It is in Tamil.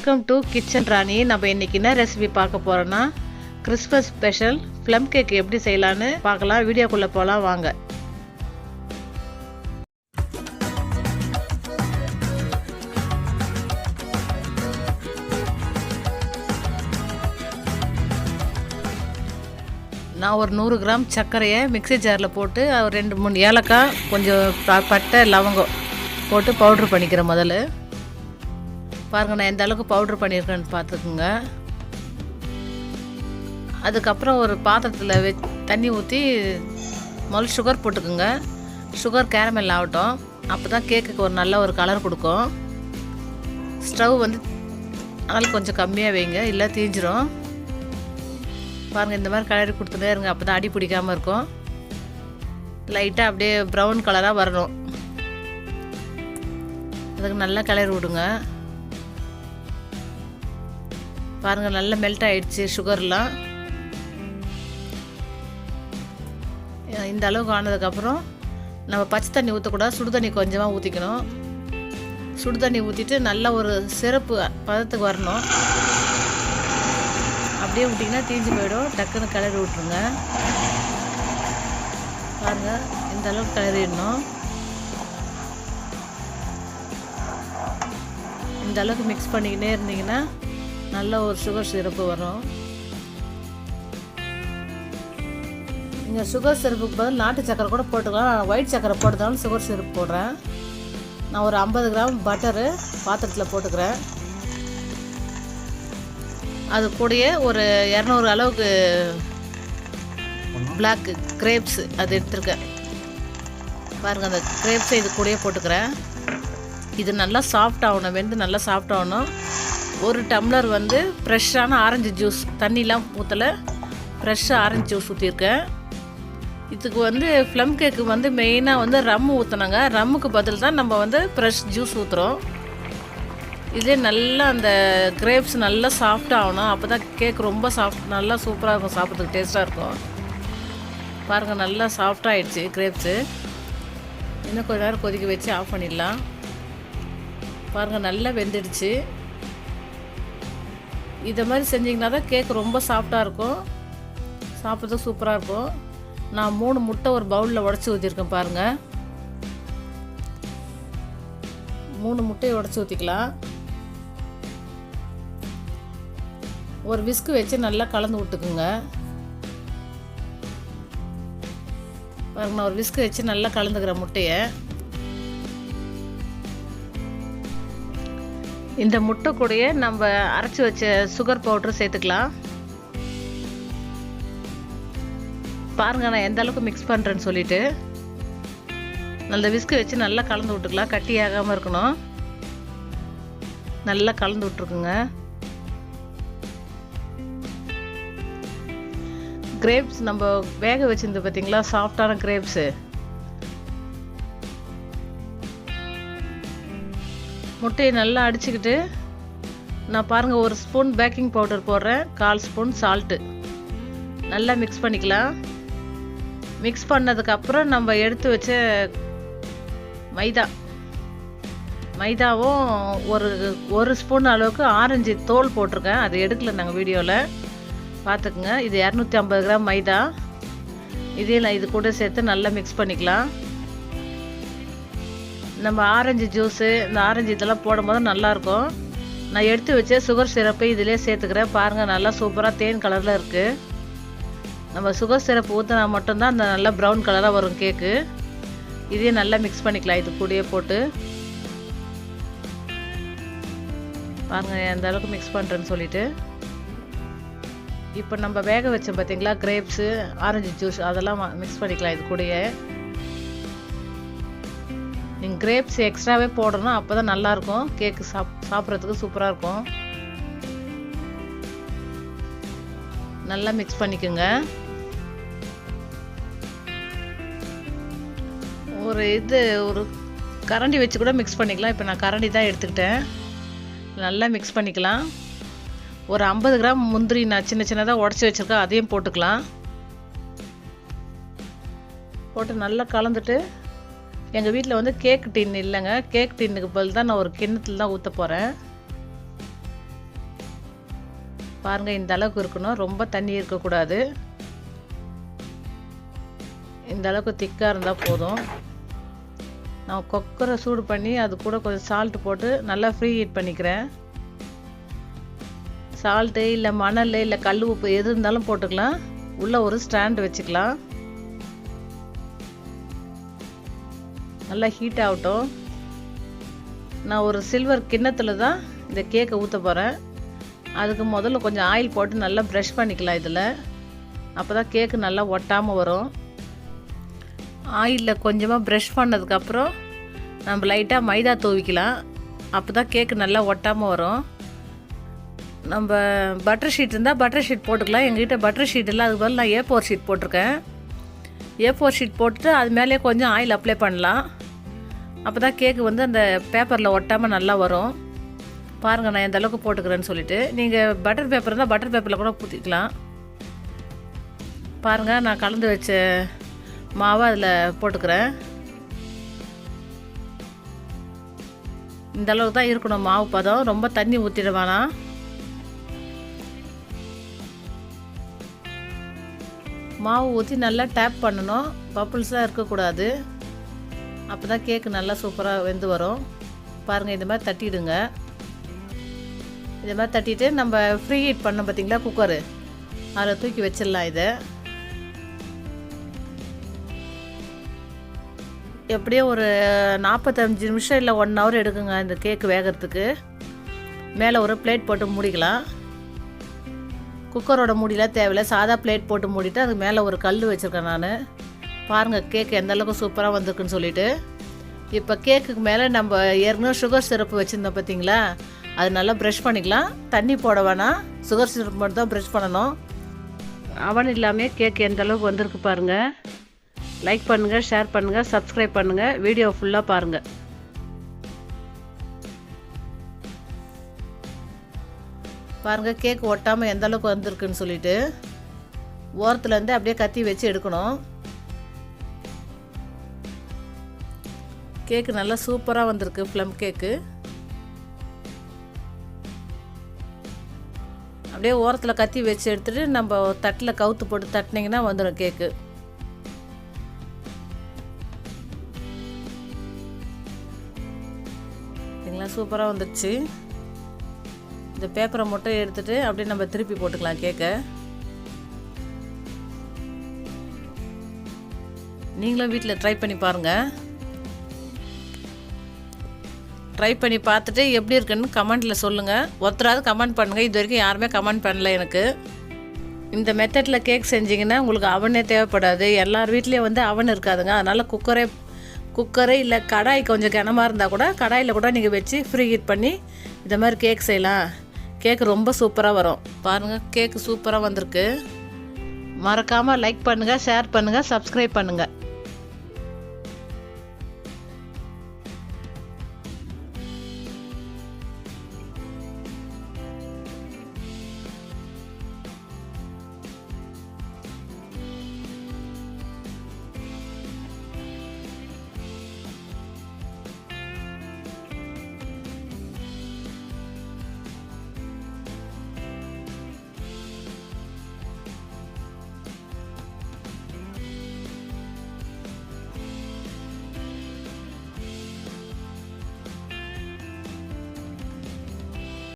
வெல்கம் டு கிச்சன் ராணி. நம்ம இன்னைக்கு என்ன ரெசிபி பார்க்க போறோம்னா கிறிஸ்மஸ் ஸ்பெஷல் ப்ளம் கேக் எப்படி செய்யலான்னு பார்க்கலாம். வீடியோக்குள்ள போகலாம் வாங்க. நான் ஒரு 100 கிராம் சர்க்கரையை மிக்ஸி ஜாரில் போட்டு 2-3 ஏலக்காய் கொஞ்சம் பட்டை லவங்கம் போட்டு பவுட்ரு பண்ணிக்கிறேன். முதல்ல பாருங்கள், நான் எந்த அளவுக்கு பவுட்ரு பண்ணியிருக்கேன்னு பார்த்துக்குங்க. அதுக்கப்புறம் ஒரு பாத்திரத்தில் தண்ணி ஊற்றி முதல்ல சுகர் போட்டுக்குங்க. சுகர் கேரமல் ஆகட்டும், அப்போ தான் கேக்குக்கு ஒரு நல்ல ஒரு கலர் கொடுக்கும். ஸ்டவ் அதனால் கொஞ்சம் கம்மியாக வைங்க, இல்லை தீஞ்சிரும். பாருங்கள், இந்த மாதிரி கலரி கொடுத்துட்டே இருங்க, அப்போ தான் அடி பிடிக்காமல் இருக்கும். லைட்டாக அப்படியே ப்ரௌன் கலராக வரணும். அதுக்கு நல்லா கிளறி விடுங்க. பாருங்கள், நல்லா மெல்ட் ஆகிடுச்சு சுகர்லாம். இந்த அளவுக்கு ஆனதுக்கப்புறம் நம்ம பச்சை தண்ணி ஊற்றக்கூடாது, சுடு தண்ணி கொஞ்சமாக ஊற்றிக்கணும். சுடு தண்ணி ஊற்றிட்டு நல்லா ஒரு சிறப்பு பதத்துக்கு வரணும். அப்படியே விட்டிங்கன்னா தீஞ்சு போயிடும். டக்குன்னு கிளறி விட்ருங்க. பாருங்கள், இந்த அளவுக்கு கிளறிடணும். இந்த அளவுக்கு மிக்ஸ் பண்ணிக்கிட்டே இருந்தீங்கன்னா நல்ல ஒரு சுகர் சிரப்பு வரும். நீங்கள் சுகர் சிரப்புக்கு பதில் நாட்டு சக்கரை கூட போட்டுக்கலாம். நான் ஒயிட் சக்கரை போட்டதாலும் சுகர் சிரப்பு போடுறேன். நான் ஒரு 50 கிராம் பட்டரு பாத்திரத்தில் போட்டுக்கிறேன். அது கூடயே ஒரு 200 அளவுக்கு பிளாக் கிரேப்ஸ் அது எடுத்துருக்கேன். பாருங்கள், அந்த கிரேப்ஸை இது கூடயே போட்டுக்கிறேன். இது நல்லா சாஃப்ட் ஆகணும், வெந்து நல்லா சாஃப்ட் ஆகணும். ஒரு டம்ளர் ஃப்ரெஷ்ஷான ஆரஞ்சு ஜூஸ், தண்ணிலாம் ஊற்றலை, ஃப்ரெஷ்ஷாக ஆரஞ்சு ஜூஸ் ஊற்றிருக்கேன். இதுக்கு ப்ளம் கேக்கு மெயினாக ரம் ஊற்றினாங்க. ரம்முக்கு பதில் தான் நம்ம ஃப்ரெஷ் ஜூஸ் ஊற்றுறோம். இதே நல்லா அந்த கிரேப்ஸ் நல்லா சாஃப்ட் ஆகணும், அப்போ தான் கேக் ரொம்ப நல்லா சூப்பராக இருக்கும், சாப்பிட்றதுக்கு டேஸ்ட்டாக இருக்கும். பாருங்கள், நல்லா சாஃப்ட் ஆகிடுச்சு கிரேப்ஸு. இன்னும் கொஞ்ச நேரம் கொதிக்க வச்சு ஆஃப் பண்ணிடலாம். பாருங்கள், நல்லா வெந்துடுச்சு. இதை மாதிரி செஞ்சிங்கன்னா தான் கேக் ரொம்ப சாஃப்டாக இருக்கும், சாப்பிட்றதுக்கு சூப்பராக இருக்கும். நான் 3 முட்டை ஒரு பவுலில் உடச்சி ஊற்றிருக்கேன். பாருங்கள், 3 முட்டையை உடச்சி ஊற்றிக்கலாம். ஒரு விஸ்கு வச்சு நல்லா கலந்து விட்டுக்குங்க. பாருங்க, நான் ஒரு விஸ்கு வச்சு நல்லா கலந்துக்கிறேன் முட்டையை. இந்த முட்டை கூடயே நம்ம அரைச்சி வச்ச சுகர் பவுட்ரு சேர்த்துக்கலாம். பாருங்கள், நான் எந்த அளவுக்கு மிக்ஸ் பண்ணுறேன்னு சொல்லிட்டு நல்ல விஸ்கு வச்சு நல்லா கலந்து விட்டுக்கலாம். கட்டி ஆகாமல் இருக்கணும். நல்லா கலந்து விட்ருக்குங்க. கிரேப்ஸ் நம்ம வேக வச்சுருந்து பார்த்தீங்களா, சாஃப்டான கிரேப்ஸு. முட்டையை நல்லா அடிச்சுக்கிட்டு நான் பாருங்கள், 1 ஸ்பூன் பேக்கிங் பவுடர் போடுறேன், 1/4 ஸ்பூன் சால்ட்டு நல்லா மிக்ஸ் பண்ணிக்கலாம். மிக்ஸ் பண்ணதுக்கப்புறம் நம்ம எடுத்து வச்ச மைதாவும் ஒரு ஸ்பூன் அளவுக்கு ஆரஞ்சு தோல் போட்டிருக்கேன். அது எடுக்கல நாங்கள் வீடியோவில், பார்த்துக்குங்க. இது 250 கிராம் மைதா. இதையும் இது கூட சேர்த்து நல்லா மிக்ஸ் பண்ணிக்கலாம். நம்ம ஆரஞ்சு ஜூஸு, இந்த ஆரஞ்சு இதெல்லாம் போடும்போது நல்லாயிருக்கும். நான் எடுத்து வச்ச சுகர் சிரப்பை இதிலே சேர்த்துக்கிறேன். பாருங்கள், நல்லா சூப்பராக தேன் கலரில் இருக்குது. நம்ம சுகர் சிரப்பு ஊற்றினா மட்டும்தான் அந்த நல்லா ப்ரௌன் கலராக வரும் கேக்கு. இதையும் நல்லா மிக்ஸ் பண்ணிக்கலாம். இது கூடயே போட்டு பாருங்கள் எந்த அளவுக்கு மிக்ஸ் பண்ணுறேன்னு சொல்லிவிட்டு. இப்போ நம்ம வேக வச்சோம் பார்த்தீங்களா கிரேப்ஸு, ஆரஞ்சு ஜூஸ், அதெல்லாம் மிக்ஸ் பண்ணிக்கலாம். இது கூடயே நீங்கள் கிரேப்ஸ் எக்ஸ்ட்ராவே போடணும், அப்போ தான் நல்லாயிருக்கும் கேக்கு. சாப்பிட்றதுக்கு சூப்பராக இருக்கும். நல்லா மிக்ஸ் பண்ணிக்கோங்க. ஒரு கரண்டி வச்சு கூட மிக்ஸ் பண்ணிக்கலாம். இப்போ நான் கரண்டி தான் எடுத்துக்கிட்டேன். நல்லா மிக்ஸ் பண்ணிக்கலாம். ஒரு 50 கிராம் முந்திரி நான் சின்ன சின்னதாக உடச்சி வச்சுருக்கேன், அதையும் போட்டுக்கலாம். போட்டு நல்லா கலந்துட்டு எங்கள் வீட்டில் கேக் டின் இல்லைங்க. கேக் டின்னுக்கு பதில் தான் நான் ஒரு கிண்ணத்தில் தான் ஊற்ற போகிறேன். பாருங்கள், இந்த அளவுக்கு இருக்கணும், ரொம்ப தண்ணி இருக்கக்கூடாது. இந்த அளவுக்கு திக்காக இருந்தால் போதும். நான் குக்கரை சூடு பண்ணி அது கூட கொஞ்சம் சால்ட்டு போட்டு நல்லா ஃப்ரீ ஹீட் பண்ணிக்கிறேன். சால்ட்டு இல்லை மணல் இல்லை கல் உப்பு எது இருந்தாலும் போட்டுக்கலாம். உள்ளே ஒரு ஸ்டாண்டு வச்சுக்கலாம். நல்லா ஹீட் ஆகட்டும். நான் ஒரு சில்வர் கிண்ணத்தில் தான் இந்த கேக்கை ஊற்ற போகிறேன். அதுக்கு முதல்ல கொஞ்சம் ஆயில் போட்டு நல்லா ப்ரஷ் பண்ணிக்கலாம். இதில் அப்போ தான் கேக்கு நல்லா ஒட்டாமல் வரும். ஆயிலில் கொஞ்சமாக ப்ரஷ் பண்ணதுக்கப்புறம் நம்ம லைட்டாக மைதா தூவிக்கலாம். அப்போ தான் கேக்கு நல்லா ஒட்டாமல் வரும். நம்ம பட்டர் ஷீட் இருந்தால் பட்டர் ஷீட் போட்டுக்கலாம். எங்ககிட்ட பட்டர் ஷீட் இல்லை, அதுக்கு பதில் நான் A4 ஷீட் போட்டிருக்கேன். A4 ஷீட் போட்டுட்டு அது மேலே கொஞ்சம் ஆயில் அப்ளை பண்ணலாம். அப்போ தான் கேக்கு வந்து அந்த பேப்பரில் ஒட்டாமல் நல்லா வரும். பாருங்கள், நான் எந்த அளவுக்கு போட்டுக்கிறேன்னு சொல்லிவிட்டு. நீங்கள் பட்டர் பேப்பர் இருந்தால் பட்டர் பேப்பரில் கூட ஊற்றிக்கலாம். பாருங்கள், நான் கலந்து வச்ச மாவை அதில் போட்டுக்கிறேன். இந்த அளவுக்கு தான் இருக்கணும் மாவு பதம். ரொம்ப தண்ணி ஊற்றிட வேணாம். மாவு ஊற்றி நல்லா டேப் பண்ணணும். பப்புள்ஸாக இருக்கக்கூடாது. அப்போ தான் கேக்கு நல்லா சூப்பராக வெந்து வரும். பாருங்கள், இந்த மாதிரி தட்டிடுங்க. இந்த மாதிரி தட்டிட்டு நம்ம ஃப்ரீ ஹீட் பண்ணோம் பார்த்திங்களா குக்கரு, அதில் தூக்கி வச்சிடலாம். இதை எப்படியோ ஒரு 45 நிமிஷம் இல்லை 1 ஹவர் எடுக்குங்க இந்த கேக்கு வேகிறதுக்கு. மேலே ஒரு பிளேட் போட்டு மூடிக்கலாம். குக்கரோட மூடிலாம் தேவையில்லை, சாதா பிளேட் போட்டு மூடிட்டு அதுக்கு மேலே ஒரு கல் வச்சுருக்கேன் நான். பாருங்கள் கேக்கு எந்த அளவுக்கு சூப்பராக வந்திருக்குன்னு சொல்லிட்டு. இப்போ கேக்குக்கு மேலே நம்ம ஏற்கனவே சுகர் சிரப்பு வச்சுருந்தோம் பார்த்தீங்களா, அது நல்லா ப்ரஷ் பண்ணிக்கலாம். தண்ணி போட வேணாம், சுகர் சிரப் மட்டும் தான் ப்ரஷ் பண்ணணும். அவன் இல்லாமல் கேக் எந்த அளவுக்கு வந்திருக்கு பாருங்கள். லைக் பண்ணுங்கள், ஷேர் பண்ணுங்கள், சப்ஸ்கிரைப் பண்ணுங்கள். வீடியோ ஃபுல்லாக பாருங்கள். பாருங்கள் கேக் ஒட்டாமல் எந்த அளவுக்கு வந்திருக்குன்னு சொல்லிட்டு. ஓரத்துலேருந்து அப்படியே கத்தி வச்சு எடுக்கணும். கேக்கு நல்லா சூப்பராக வந்திருக்கு, ப்ளம் கேக்கு. அப்படியே ஓரத்தில் கத்தி வச்சு எடுத்துகிட்டு நம்ம தட்டில் கவுத்து போட்டு தட்டினீங்கன்னா வந்துடும் கேக்கு. சரிங்களா, சூப்பராக வந்துடுச்சு. இந்த பேப்பரை மட்டும் எடுத்துகிட்டு அப்படியே நம்ம திருப்பி போட்டுக்கலாம் கேக்கை. நீங்களும் வீட்டில் ட்ரை பண்ணி பாருங்கள். ட்ரை பண்ணி பார்த்துட்டு எப்படி இருக்குன்னு கமெண்ட்டில் சொல்லுங்கள். ஒருத்தராவது கமெண்ட் பண்ணுங்கள். இது வரைக்கும் யாருமே கமெண்ட் பண்ணல எனக்கு. இந்த மெத்தடில் கேக் செஞ்சிங்கன்னா உங்களுக்கு அவனே தேவைப்படாது. எல்லார் வீட்லேயும் வந்து அவன் இருக்காதுங்க. அதனால் குக்கரே இல்லை கடாய் கொஞ்சம் கனமாக இருந்தால் கூட கடாயில் கூட நீங்கள் வச்சு ஃப்ரீ ஹீட் பண்ணி இந்த மாதிரி கேக் செய்யலாம். கேக்கு ரொம்ப சூப்பராக வரும். பாருங்கள் கேக்கு சூப்பராக வந்திருக்கு. மறக்காமல் லைக் பண்ணுங்கள், ஷேர் பண்ணுங்கள், சப்ஸ்கிரைப் பண்ணுங்கள்.